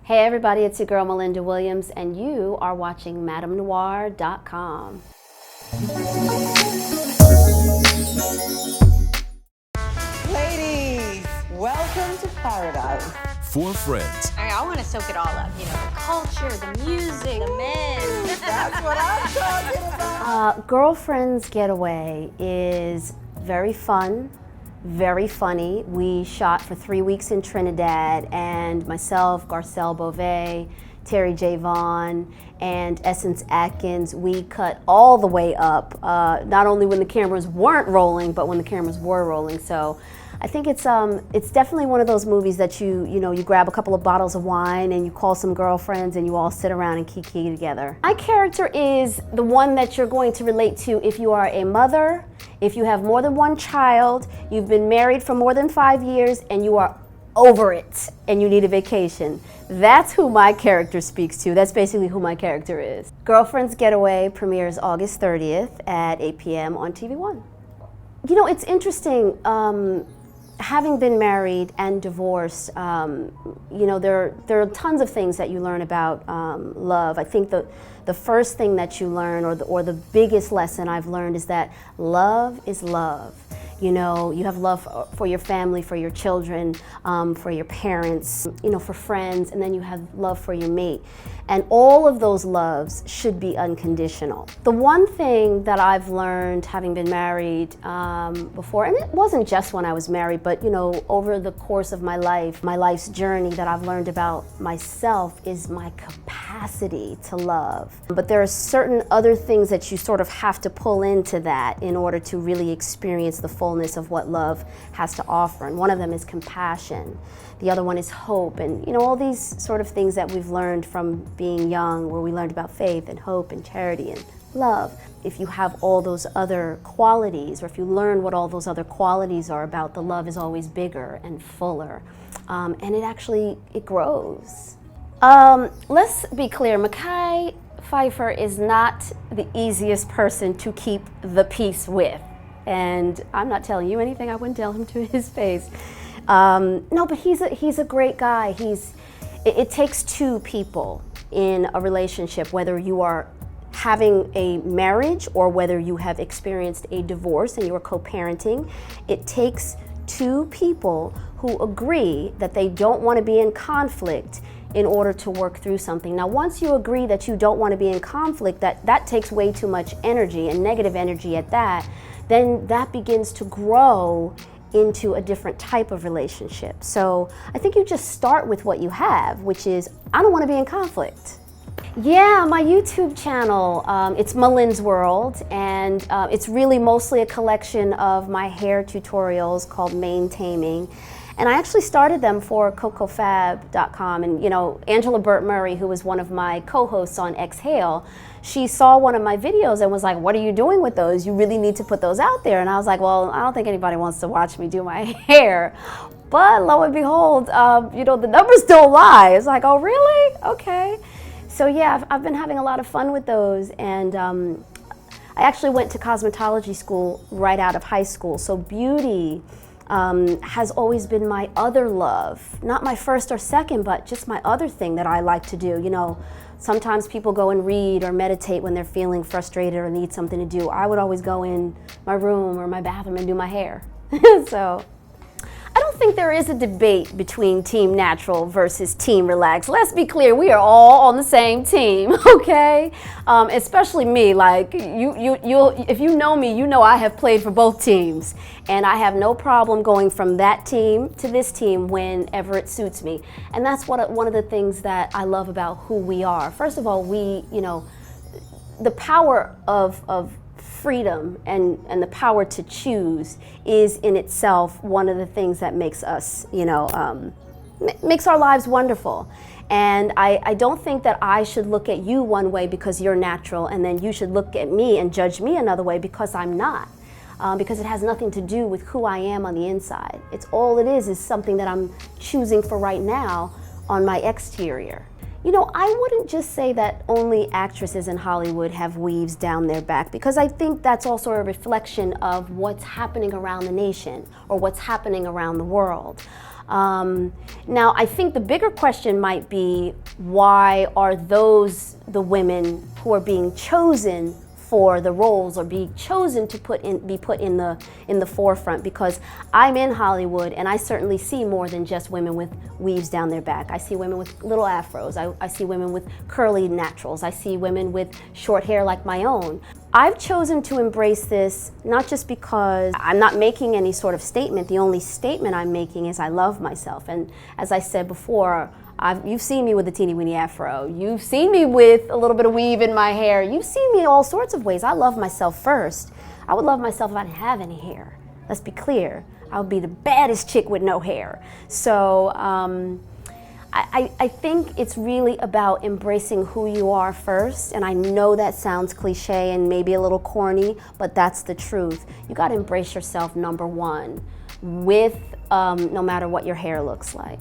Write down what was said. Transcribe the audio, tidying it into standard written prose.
Hey everybody, it's your girl Malinda Williams, and you are watching MadameNoire.com. Ladies, welcome to paradise. Four friends. I want to soak it all up, you know, the culture, the music, the men. That's what I'm talking about. Girlfriend's Getaway is very fun, very funny. We shot for 3 weeks in Trinidad, and myself, Garcelle Beauvais, Terry J. Vaughn, and Essence Atkins, we cut all the way up, not only when the cameras weren't rolling, but when the cameras were rolling. So I think it's definitely one of those movies that you grab a couple of bottles of wine and you call some girlfriends and you all sit around and kiki together. My character is the one that you're going to relate to if you are a mother, if you have more than one child, you've been married for more than 5 years, and you are over it and you need a vacation. That's who my character speaks to. That's basically who my character is. Girlfriend's Getaway premieres August 30th at 8 p.m. on TV One. You know, it's interesting, having been married and divorced, there are tons of things that you learn about love. I think the first thing that you learn, or the biggest lesson I've learned, is that love is love. You know, you have love for your family, for your children, for your parents, for friends, and then you have love for your mate. And all of those loves should be unconditional. The one thing that I've learned, having been married before, and it wasn't just when I was married, but over the course of my life's journey, that I've learned about myself is my capacity to love. But there are certain other things that you sort of have to pull into that in order to really experience the fullness of what love has to offer. And one of them is compassion. The other one is hope, and all these sort of things that we've learned from being young, where we learned about faith and hope and charity and love. If you have all those other qualities, or if you learn what all those other qualities are about, the love is always bigger and fuller, and it grows. Let's be clear, Mekhi Phifer is not the easiest person to keep the peace with. And I'm not telling you anything I wouldn't tell him to his face. No, but he's a great guy. It takes two people in a relationship, whether you are having a marriage or whether you have experienced a divorce and you are co-parenting. It takes two people who agree that they don't want to be in conflict in order to work through something. Now, once you agree that you don't want to be in conflict, that takes way too much energy, and negative energy at that, then that begins to grow into a different type of relationship. So I think you just start with what you have, which is, I don't want to be in conflict. Yeah, my YouTube channel, it's Malinda's World, and it's really mostly a collection of my hair tutorials called Mane Taming. And I actually started them for CocoFab.com, and Angela Burt Murray, who was one of my co-hosts on Exhale, she saw one of my videos and was like, "What are you doing with those? You really need to put those out there." And I was like, well, I don't think anybody wants to watch me do my hair. But lo and behold, the numbers don't lie. It's like, oh really? Okay. So yeah, I've been having a lot of fun with those, and I actually went to cosmetology school right out of high school. So beauty has always been my other love, not my first or second, but just my other thing that I like to do. Sometimes people go and read or meditate when they're feeling frustrated or need something to do. I would always go in my room or my bathroom and do my hair. So I don't think there is a debate between Team Natural versus Team Relax. Let's be clear, we are all on the same team, okay? Especially me, like if you know me, you know I have played for both teams, and I have no problem going from that team to this team whenever it suits me. And that's one of the things that I love about who we are. First of all, the power of freedom and the power to choose is in itself one of the things that makes us, makes our lives wonderful. And I don't think that I should look at you one way because you're natural, and then you should look at me and judge me another way because I'm not. Because it has nothing to do with who I am on the inside. It is something that I'm choosing for right now on my exterior. I wouldn't just say that only actresses in Hollywood have weaves down their back, because I think that's also a reflection of what's happening around the nation or what's happening around the world. Now, I think the bigger question might be, why are those the women who are being chosen for the roles or being chosen to be put in the forefront? Because I'm in Hollywood and I certainly see more than just women with weaves down their back. I see women with little afros. I see women with curly naturals. I see women with short hair like my own. I've chosen to embrace this not just because I'm not making any sort of statement. The only statement I'm making is I love myself. And as I said before, you've seen me with a teeny weeny afro. You've seen me with a little bit of weave in my hair. You've seen me all sorts of ways. I love myself first. I would love myself if I didn't have any hair. Let's be clear. I would be the baddest chick with no hair. So I think it's really about embracing who you are first. And I know that sounds cliche and maybe a little corny, but that's the truth. You got to embrace yourself, number one, with no matter what your hair looks like.